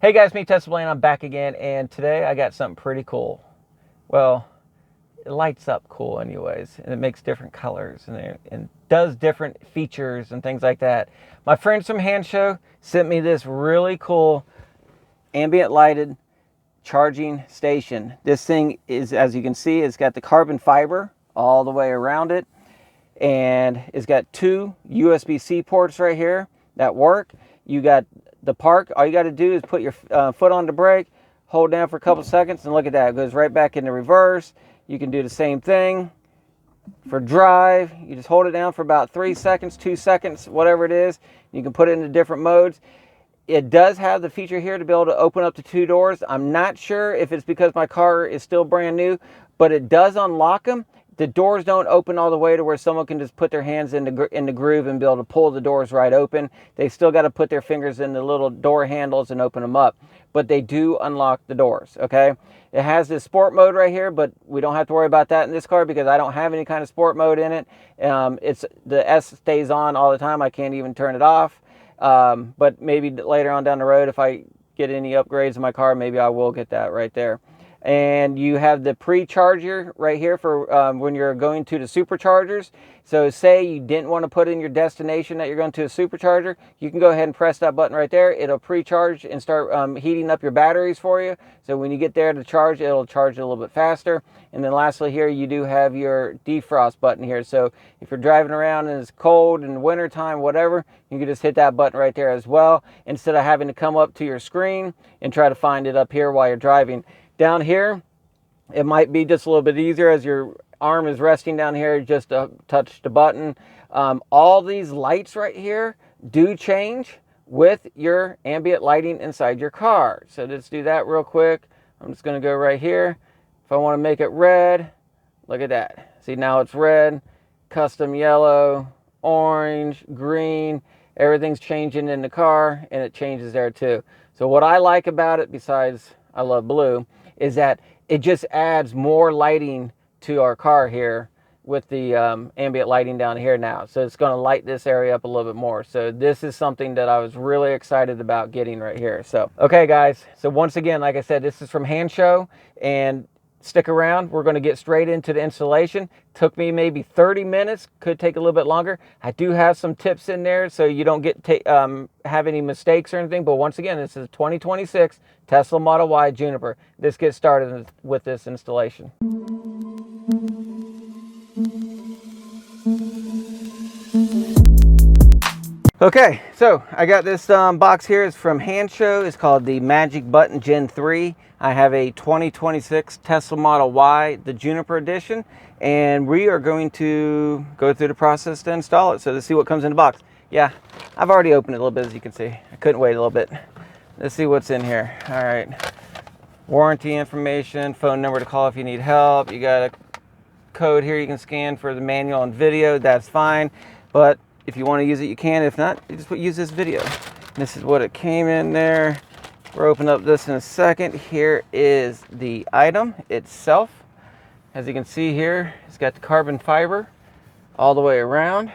Hey guys, me Tesla Blaine, I'm back again, and today I got something pretty cool. Well, it lights up cool anyways, and it makes different colors and does different features and things like that. My friends from Handshow sent me this really cool ambient lighted charging station. This thing is, as you can see, it's got the carbon fiber all the way around it, and it's got two USB-C ports right here that work. You got the park. All you got to do is put your foot on the brake, hold down for a couple seconds, and look at that. It goes right back into reverse. You can do the same thing for drive. You just hold it down for about 3 seconds, 2 seconds, whatever it is. You can put it into different modes. It does have the feature here to be able to open up to 2 doors. I'm not sure if it's because my car is still brand new, but it does unlock them. The doors don't open all the way to where someone can just put their hands in the groove and be able to pull the doors right open. They still got to put their fingers in the little door handles and open them up. But they do unlock the doors, okay? It has this sport mode right here, but we don't have to worry about that in this car because I don't have any kind of sport mode in it. The S stays on all the time. I can't even turn it off. But maybe later on down the road, if I get any upgrades in my car, maybe I will get that right there. And you have the pre-charger right here for when you're going to the superchargers. So say you didn't want to put in your destination that you're going to a supercharger, you can go ahead and press that button right there. It'll pre-charge and start heating up your batteries for you. So when you get there to charge, it'll charge it a little bit faster. And then lastly here, you do have your defrost button here. So if you're driving around and it's cold in the wintertime, whatever, you can just hit that button right there as well, instead of having to come up to your screen and try to find it up here while you're driving. Down here, it might be just a little bit easier as your arm is resting down here, just to touch the button. All these lights right here do change with your ambient lighting inside your car. So let's do that real quick. I'm just going to go right here. If I want to make it red, look at that. See, now it's red, custom yellow, orange, green. Everything's changing in the car, and it changes there too. So what I like about it, besides I love blue, is that it just adds more lighting to our car here with the ambient lighting down here now. So it's going to light this area up a little bit more. So this is something that I was really excited about getting right here. So, okay guys, so once again, like I said, this is from Handshow, and stick around. We're going to get straight into the installation. Took me maybe 30 minutes, could take a little bit longer. I do have some tips in there so you don't have any mistakes or anything. But once again, this is 2026 Tesla Model Y Juniper. Let's get started with this installation. Okay, so I got this box here. It's from Handshow. It's called the Magic Button Gen 3. I have a 2026 Tesla Model Y, the Juniper edition, and we are going to go through the process to install it. So let's see what comes in the box. Yeah, I've already opened it a little bit, as you can see. I couldn't wait a little bit. Let's see what's in here. All right, warranty information, phone number to call if you need help. You got a code here you can scan for the manual and video. That's fine, but if you want to use it, you can. If not, you just use this video. This is what it came in there. We'll open up this in a second. Here is the item itself. As you can see here, it's got the carbon fiber all the way around.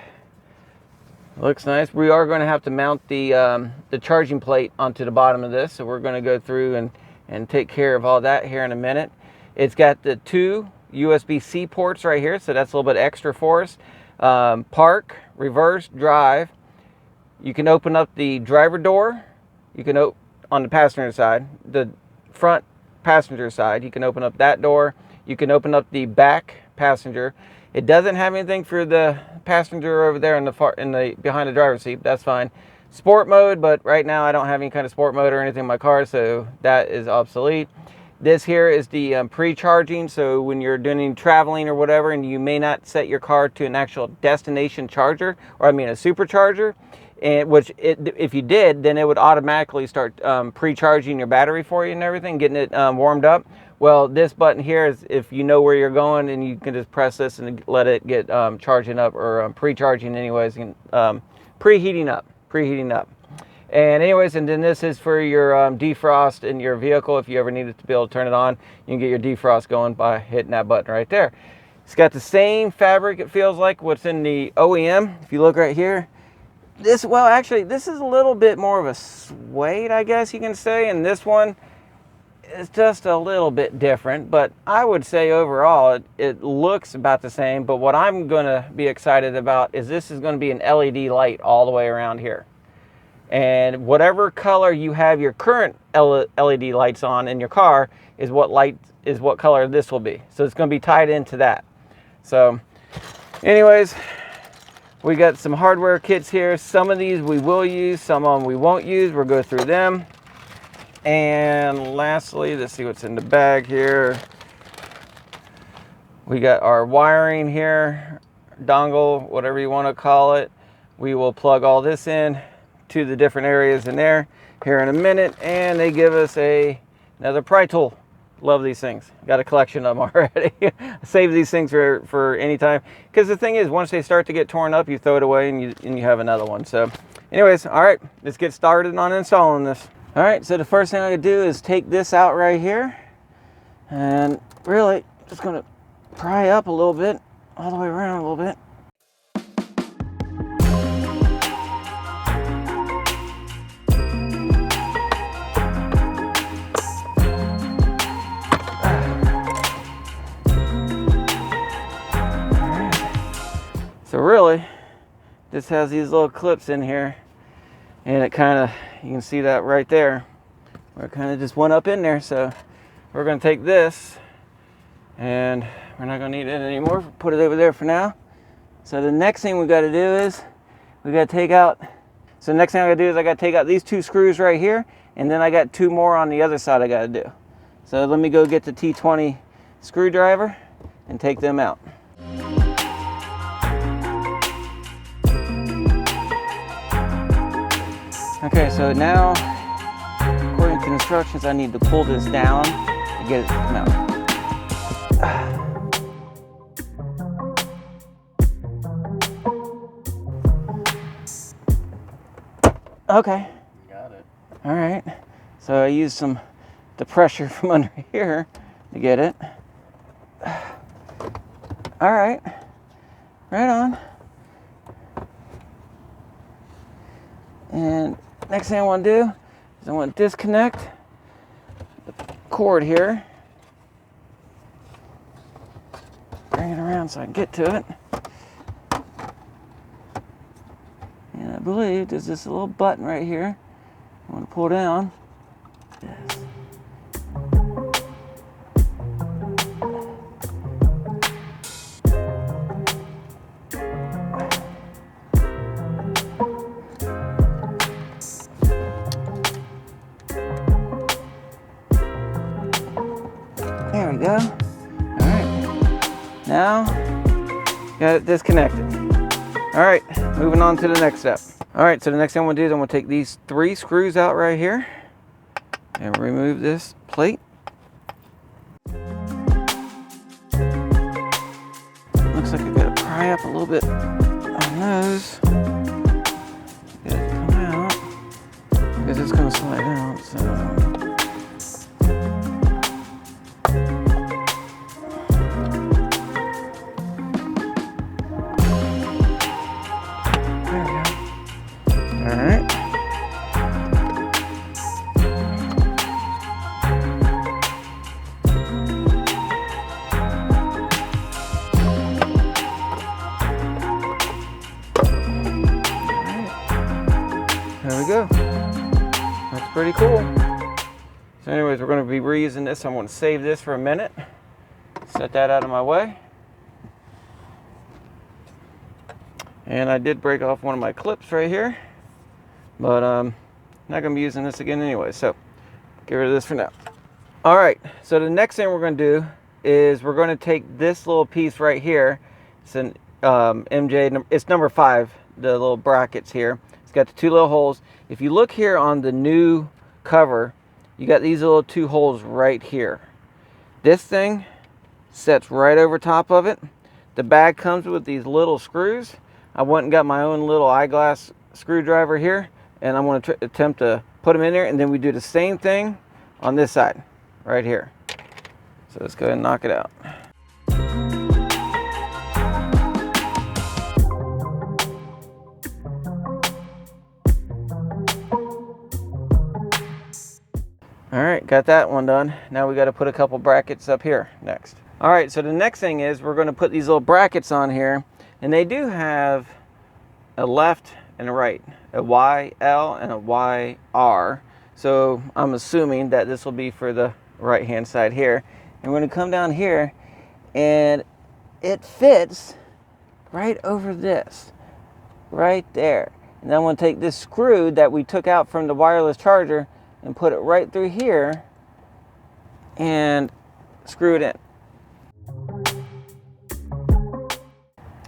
Looks nice. We are going to have to mount the charging plate onto the bottom of this, so we're going to go through and take care of all that here in a minute. It's got the 2 USB-C ports right here, so that's a little bit extra for us. Park, reverse, drive. You can open up the driver door. You can on the passenger side, the front passenger side, you can open up that door. You can open up the back passenger. It doesn't have anything for the passenger over there in the behind the driver's seat. That's fine. Sport mode, but right now I don't have any kind of sport mode or anything in my car, so that is obsolete. This here is the pre-charging, so when you're doing any traveling or whatever, and you may not set your car to an actual destination charger, or I mean a supercharger, and if you did, then it would automatically start pre-charging your battery for you and everything, getting it warmed up. Well, this button here is if you know where you're going, and you can just press this and let it get charging up, or pre-charging anyways, and preheating up. And anyways, and then this is for your defrost in your vehicle. If you ever needed to be able to turn it on, you can get your defrost going by hitting that button right there. It's got the same fabric, it feels like, what's in the OEM. If you look right here, This, well, actually, this is a little bit more of a suede, I guess you can say, and this one is just a little bit different, but I would say overall it looks about the same. But what I'm going to be excited about is this is going to be an LED light all the way around here. And whatever color you have your current LED lights on in your car is what color this will be. So it's going to be tied into that. So anyways, we got some hardware kits here. Some of these we will use, some of them we won't use. We'll go through them. And lastly, let's see what's in the bag here. We got our wiring here, dongle, whatever you want to call it. We will plug all this in to the different areas in there here in a minute, and they give us another pry tool. Love these things. Got a collection of them already. Save these things for any time, because the thing is, once they start to get torn up, you throw it away and you have another one. So anyways, all right, let's get started on installing this. All right, so the first thing I could do is take this out right here, and really just gonna pry up a little bit, all the way around a little bit. So really, this has these little clips in here, and it kind of, you can see that right there, where it kind of just went up in there. So we're going to take this, and we're not going to need it anymore. Put it over there for now. So the next thing we got to do is we got to take out. So the next thing I got to do is I got to take out these two screws right here, and then I got two more on the other side I got to do. So let me go get the T20 screwdriver and take them out. Okay, so now, according to the instructions, I need to pull this down to get it to come out. Okay. Got it. All right. So I used the pressure from under here to get it. All right. Right on. And next thing I want to do is I want to disconnect the cord here. Bring it around so I can get to it. And I believe there's this little button right here. I want to pull down. Yes. There we go. All right. Now, got it disconnected. All right, moving on to the next step. All right, so the next thing I'm gonna do is I'm gonna take these 3 screws out right here and remove this plate. Looks like I gotta pry up a little bit on those. Get it to come out, because it's gonna slide out, so. There we go. That's pretty cool. So anyways, we're going to be reusing this. I'm going to save this for a minute. Set that out of my way. And I did break off one of my clips right here. But I'm not going to be using this again anyway. So get rid of this for now. All right. So the next thing we're going to do is we're going to take this little piece right here. It's an MJ. It's number 5. The little brackets here. It's got the 2 little holes. If you look here on the new cover, you got these little 2 holes right here. This thing sets right over top of it. The bag comes with these little screws. I went and got my own little eyeglass screwdriver here, and I'm going to attempt to put them in there, and then we do the same thing on this side right here. So let's go ahead and knock it out. All right, got that one done. Now we got to put a couple brackets up here next. All right, so the next thing is we're going to put these little brackets on here, and they do have a left and a right, a YL and a YR. So I'm assuming that this will be for the right hand side here. And we're going to come down here, and it fits right over this, right there. And then I'm going to take this screw that we took out from the wireless charger and put it right through here and screw it in.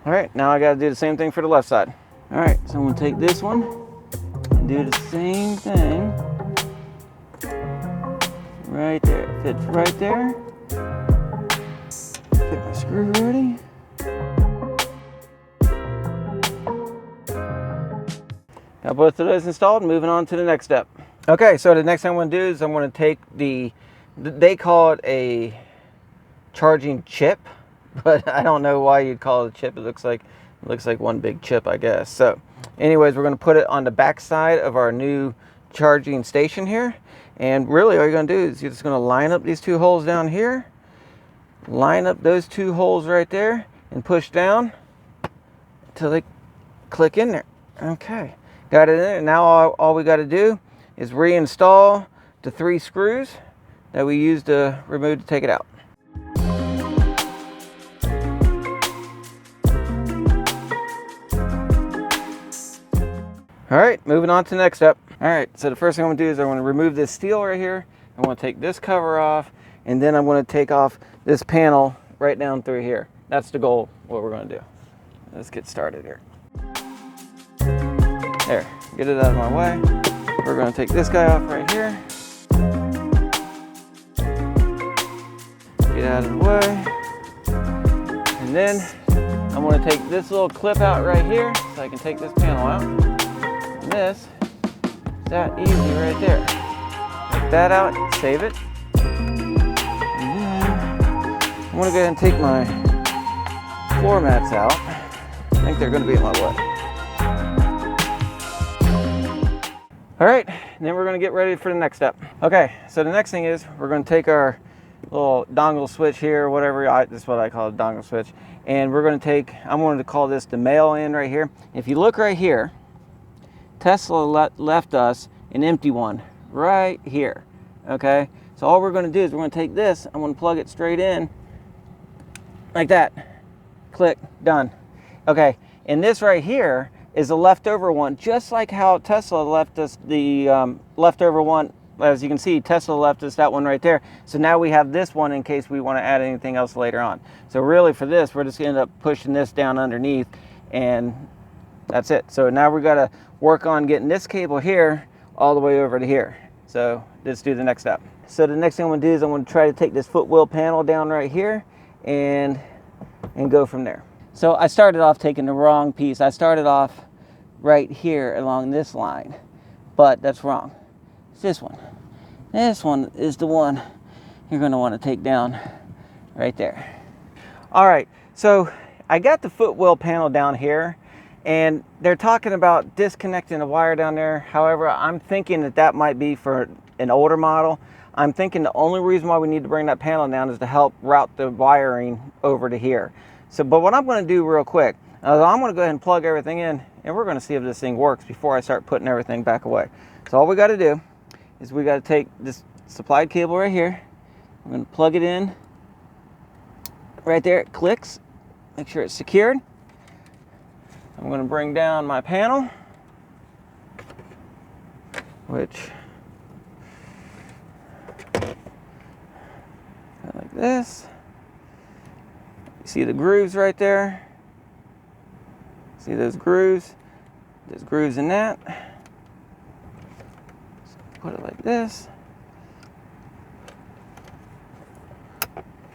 All right, now I got to do the same thing for the left side. All right, so I'm going to take this one and do the same thing right there. It fits right there. Get my screw ready. Got both of those installed, moving on to the next step. Okay, so the next thing I'm going to do is I'm going to take they call it a charging chip, but I don't know why you'd call it a chip. It looks like one big chip, I guess. So anyways, we're going to put it on the back side of our new charging station here. And really all you're going to do is you're just going to line up these two holes down here, line up those two holes right there, and push down until they click in there. Okay, got it in there. Now all we got to do is reinstall the 3 screws that we used to remove to take it out. All right, moving on to the next step. All right, so the first thing I'm gonna do is I want to remove this steel right here. I want to take this cover off, and then I'm going to take off this panel right down through here. That's the goal, what we're going to do. Let's get started here. There, get it out of my way. We're going to take this guy off right here. Get out of the way. And then I'm going to take this little clip out right here so I can take this panel out. And this is that easy right there. Take that out, save it. And then I'm going to go ahead and take my floor mats out. I think they're going to be in my way. All right, and then we're going to get ready for the next step. Okay, so the next thing is we're going to take our little dongle switch here, whatever, this is what I call a dongle switch, and we're going to take, I'm going to call this the male end right here. If you look right here, Tesla left us an empty one right here, okay? So all we're going to do is we're going to take this, I'm going to plug it straight in like that. Click, done. Okay, and this right here is a leftover one, just like how Tesla left us the leftover one. As you can see, Tesla left us that one right there. So now we have this one in case we want to add anything else later on. So really for this, we're just going to end up pushing this down underneath, and that's it. So now we've got to work on getting this cable here all the way over to here. So let's do the next step. So the next thing I'm going to do is I'm going to try to take this footwheel panel down right here and go from there. So I started off taking the wrong piece. I started off right here along this line, but that's wrong. It's this one. This one is the one you're going to want to take down right there. All right, so I got the footwheel panel down here, and they're talking about disconnecting the wire down there. However, I'm thinking that that might be for an older model. I'm thinking the only reason why we need to bring that panel down is to help route the wiring over to here. So, but what I'm going to do real quick, I'm going to go ahead and plug everything in, and we're going to see if this thing works before I start putting everything back away. So all we got to do is we got to take this supplied cable right here. I'm going to plug it in right there. It clicks. Make sure it's secured. I'm going to bring down my panel, which like this. You see the grooves right there? See those grooves? There's grooves in that. So put it like this.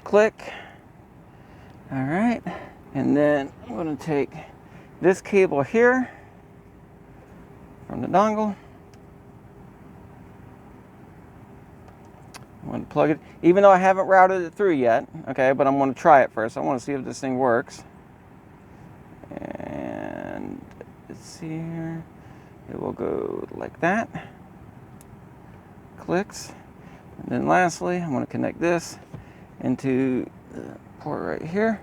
Click. All right. And then I'm going to take this cable here from the dongle. I'm going to plug it, even though I haven't routed it through yet, okay, but I'm going to try it first. I want to see if this thing works. And let's see here. It will go like that. Clicks. And then lastly, I'm going to connect this into the port right here.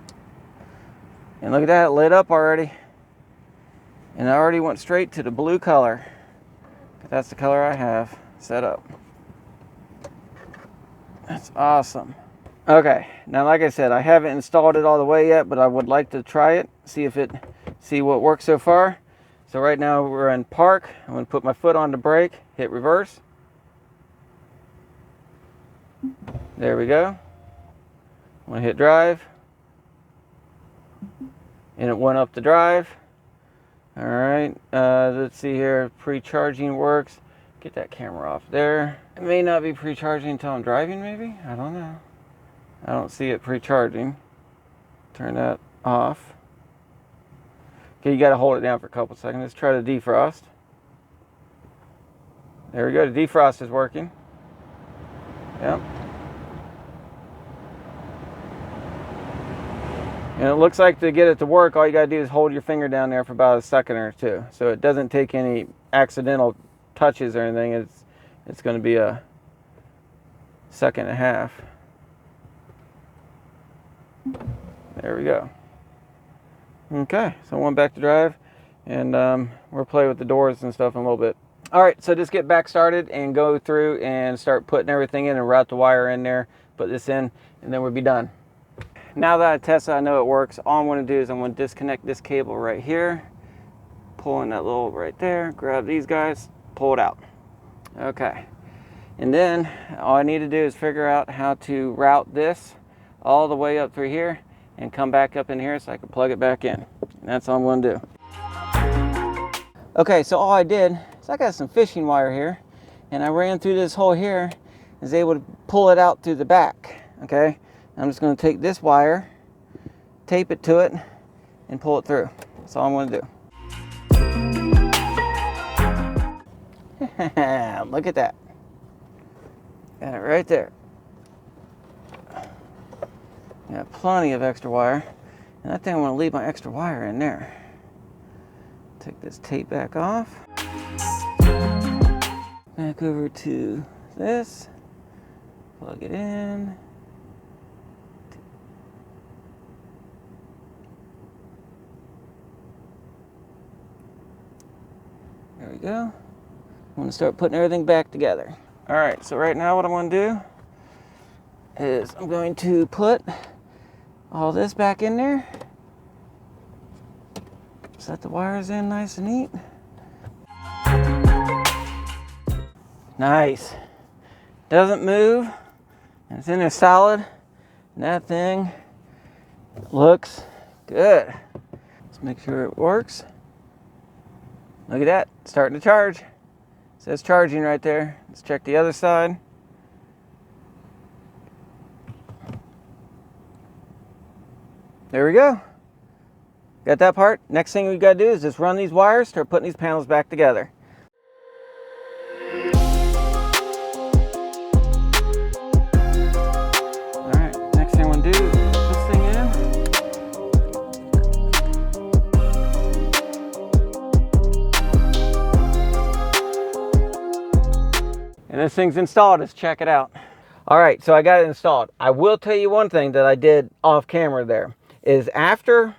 And look at that, it lit up already. And I already went straight to the blue color. That's the color I have set up. That's awesome. Okay, now like I said, I haven't installed it all the way yet, but I would like to try it, see what works so far. So right now we're in park. I'm going to put my foot on the brake, hit reverse. There we go. I'm going to hit drive. And it went up the drive. All right, let's see here. Pre-charging works. Get that camera off there. It may not be pre-charging until I'm driving, maybe? I don't know. I don't see it pre-charging. Turn that off. Okay, you gotta hold it down for a couple seconds. Let's try to defrost. There we go, the defrost is working. Yep. And it looks like to get it to work, all you gotta do is hold your finger down there for about a second or two. So it doesn't take any accidental touches or anything. It's gonna be a second and a half. There we go. Okay, so I went back to drive, and we'll play with the doors and stuff in a little bit. All right, so just get back started and go through and start putting everything in and route the wire in there, put this in, and then we'll be done. Now that I tested, I know it works. All I'm going to do is I'm going to disconnect this cable right here, pull in that little right there, grab these guys, pull it out. Okay, and then all I need to do is figure out how to route this all the way up through here and come back up in here so I can plug it back in. And that's all I'm going to do. Okay, so all I did is I got some fishing wire here, and I ran through this hole here and was able to pull it out through the back. Okay, I'm just going to take this wire, tape it to it, and pull it through. That's all I'm going to do. Look at that. Got it right there. Got plenty of extra wire. And I think I'm going to leave my extra wire in there. Take this tape back off. Back over to this. Plug it in. There we go. I'm going to start putting everything back together. All right, so right now what I'm going to do is I'm going to put all this back in there. Set the wires in nice and neat. Nice. Doesn't move. And it's in there solid. And that thing looks good. Let's make sure it works. Look at that, starting to charge. It says charging right there. Let's check the other side. There we go. Got that part. Next thing we gotta do is just run these wires, start putting these panels back together. All right, next thing I'm gonna do is put this thing in. And this thing's installed. Let's check it out. All right, so I got it installed. I will tell you one thing that I did off camera there is after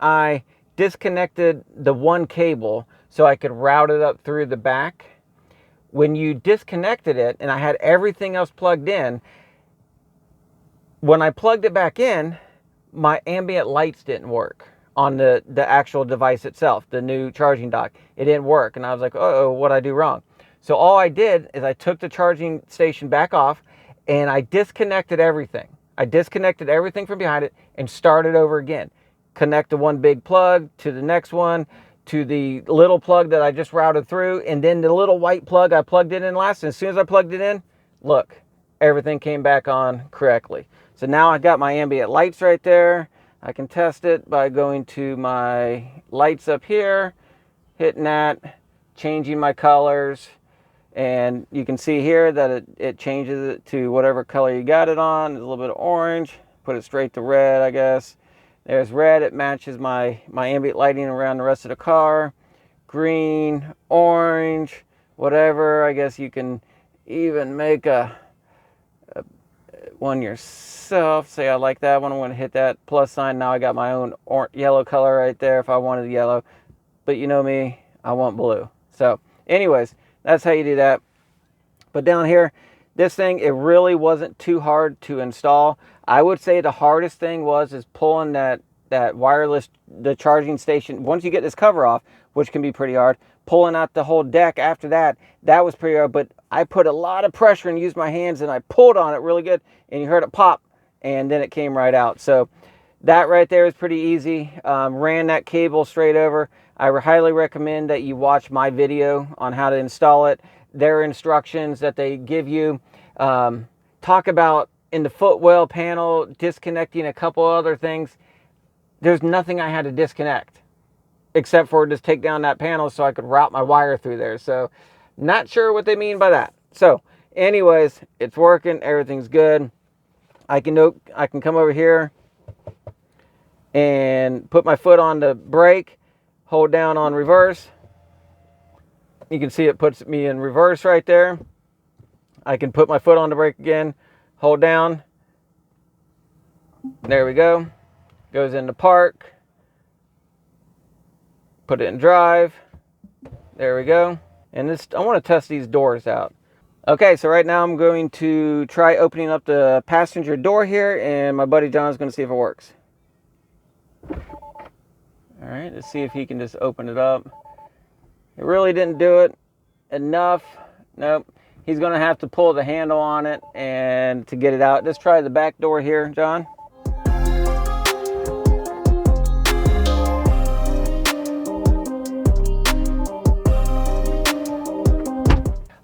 I disconnected the one cable so I could route it up through the back, when you disconnected it and I had everything else plugged in, when I plugged it back in, my ambient lights didn't work on the actual device itself, the new charging dock. It didn't work, and I was like, uh-oh, what'd I do wrong? So all I did is I took the charging station back off and I disconnected everything. I disconnected everything from behind it and started over again. Connect the one big plug to the next one, to the little plug that I just routed through, and then the little white plug I plugged it in last. And as soon as I plugged it in, look, everything came back on correctly. So now I've got my ambient lights right there. I can test it by going to my lights up here, hitting that, changing my colors. And you can see here that it changes it to whatever color you got it on. There's a little bit of orange. Put it straight to red, I guess. There's red. It matches my ambient lighting around the rest of the car. Green, orange, whatever. I guess you can even make a one yourself. Say I like that one, I'm going to hit that plus sign. Now I got my own yellow color right there if I wanted yellow. But you know me, I want blue. So anyways, that's how you do that. But down here, this thing, it really wasn't too hard to install. I would say the hardest thing is pulling that wireless, the charging station. Once you get this cover off, which can be pretty hard, pulling out the whole deck after that, that was pretty hard. But I put a lot of pressure and used my hands, and I pulled on it really good, and you heard it pop, and then it came right out. So that right there is pretty easy. Ran that cable straight over. I highly recommend that you watch my video on how to install it. Their instructions that they give you. Talk about in the footwell panel, disconnecting a couple other things. There's nothing I had to disconnect except for just take down that panel so I could route my wire through there. So not sure what they mean by that. So anyways, it's working. Everything's good. I can come over here and put my foot on the brake, hold down on reverse. You can see it puts me in reverse right there. I can put my foot on the brake again, hold down. There we go. Goes into park. Put it in drive. There we go. And this, I want to test these doors out. Okay, so right now I'm going to try opening up the passenger door here, and my buddy John's going to see if it works. All right, let's see if he can just open it up. It really didn't do it enough. Nope. He's going to have to pull the handle on it and to get it out. Let's try the back door here, John.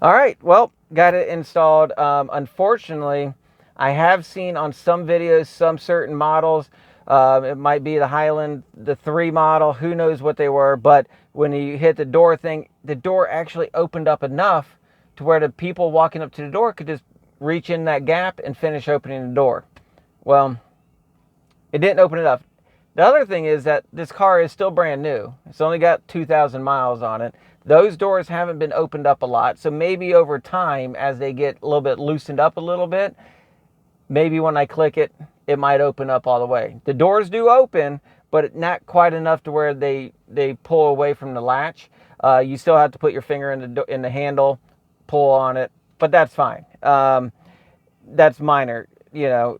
All right, well, got it installed. Unfortunately, I have seen on some videos, some certain models, it might be the Highland, the 3 model, who knows what they were, but when you hit the door thing, the door actually opened up enough to where the people walking up to the door could just reach in that gap and finish opening the door. Well, it didn't open it up. The other thing is that this car is still brand new. It's only got 2,000 miles on it. Those doors haven't been opened up a lot. So maybe over time, as they get a little bit loosened up a little bit, maybe when I click it, it might open up all the way. The doors do open, but not quite enough to where they pull away from the latch. You still have to put your finger in the handle, pull on it, but that's fine. That's minor, you know.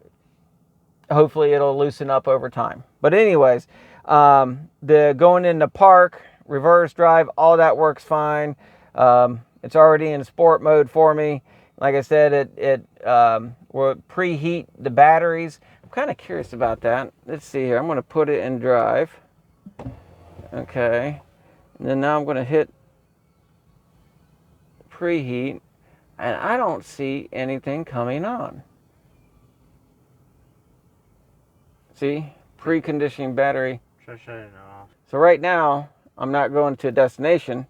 Hopefully it'll loosen up over time. But anyways, the going in the park, reverse drive, all that works fine. It's already in sport mode for me. Like I said, it will preheat the batteries. I'm kind of curious about that. Let's see here. I'm going to put it in drive. Okay. And then now I'm going to hit preheat. And I don't see anything coming on. See? Preconditioning battery. Try shutting it off. So right now, I'm not going to a destination,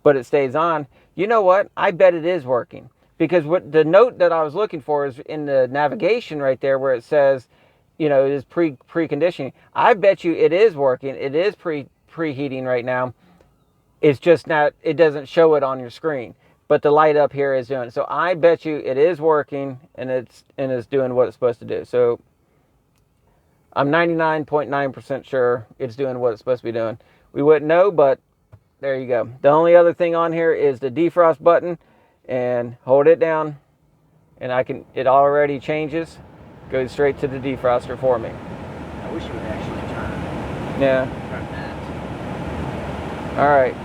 but it stays on. You know what? I bet it is working. Because what the note that I was looking for is in the navigation right there where it says, you know, it is preconditioning. I bet you it is working. It is preheating right now. It's just not, it doesn't show it on your screen. But the light up here is doing it. So I bet you it is working and it's doing what it's supposed to do. So I'm 99.9% sure it's doing what it's supposed to be doing. We wouldn't know, but there you go. The only other thing on here is the defrost button, and hold it down and it already changes, goes straight to the defroster for me. I wish you would actually turn Yeah. that. All right.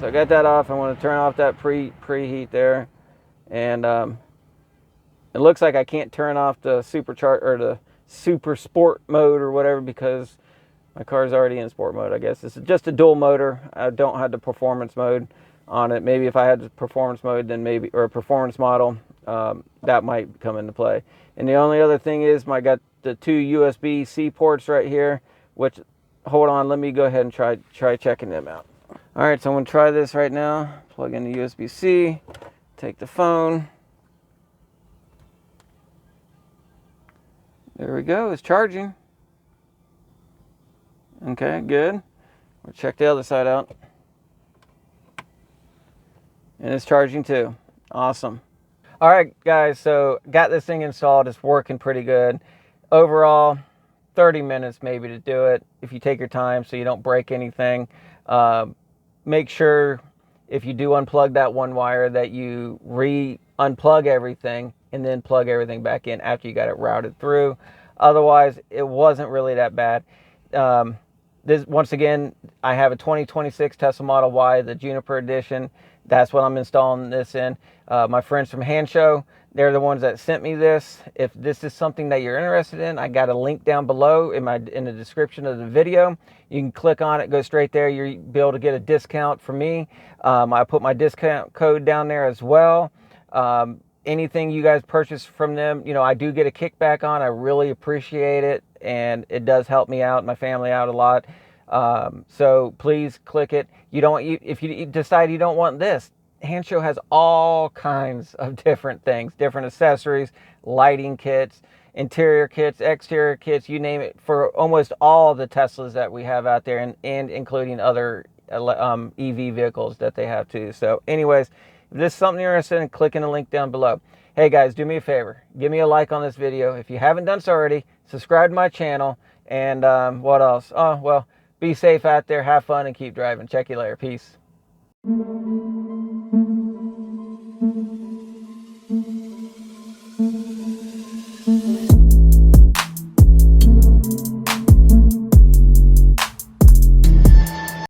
So I got that off. I want to turn off that preheat there. And it looks like I can't turn off the supercharge or the super sport mode or whatever because my car's already in sport mode, I guess. This is just a dual motor. I don't have the performance mode on it. Maybe if I had the performance mode, then maybe, or a performance model, that might come into play. And the only other thing is I got the 2 USB-C ports right here, which, hold on, let me go ahead and try checking them out. All right, so I'm gonna try this right now. Plug in the USB-C, take the phone. There we go, it's charging. Okay, good. We'll check the other side out. And it's charging too. Awesome. All right, guys, so got this thing installed. It's working pretty good. Overall, 30 minutes maybe to do it if you take your time so you don't break anything. Make sure if you do unplug that one wire that you unplug everything and then plug everything back in after you got it routed through. Otherwise, it wasn't really that bad. This, once again, I have a 2026 Tesla Model Y, the Juniper edition. That's what I'm installing this in. My friends from Hand Show, they're the ones that sent me this. If this is something that you're interested in, I got a link down below in the description of the video. You can click on it, go straight there. You'll be able to get a discount from me. I put my discount code down there as well. Anything you guys purchase from them, you know, I do get a kickback on. I really appreciate it, and it does help me out, my family out a lot. So please click it. If you decide you don't want this, Hand Show has all kinds of different things, different accessories, lighting kits, interior kits, exterior kits, you name it, for almost all the Teslas that we have out there, and including other EV vehicles that they have too. So anyways, if this is something you're interested in, click in the link down below. Hey guys, do me a favor. Give me a like on this video. If you haven't done so already, subscribe to my channel. And what else? Oh, well, be safe out there. Have fun and keep driving. Check you later. Peace.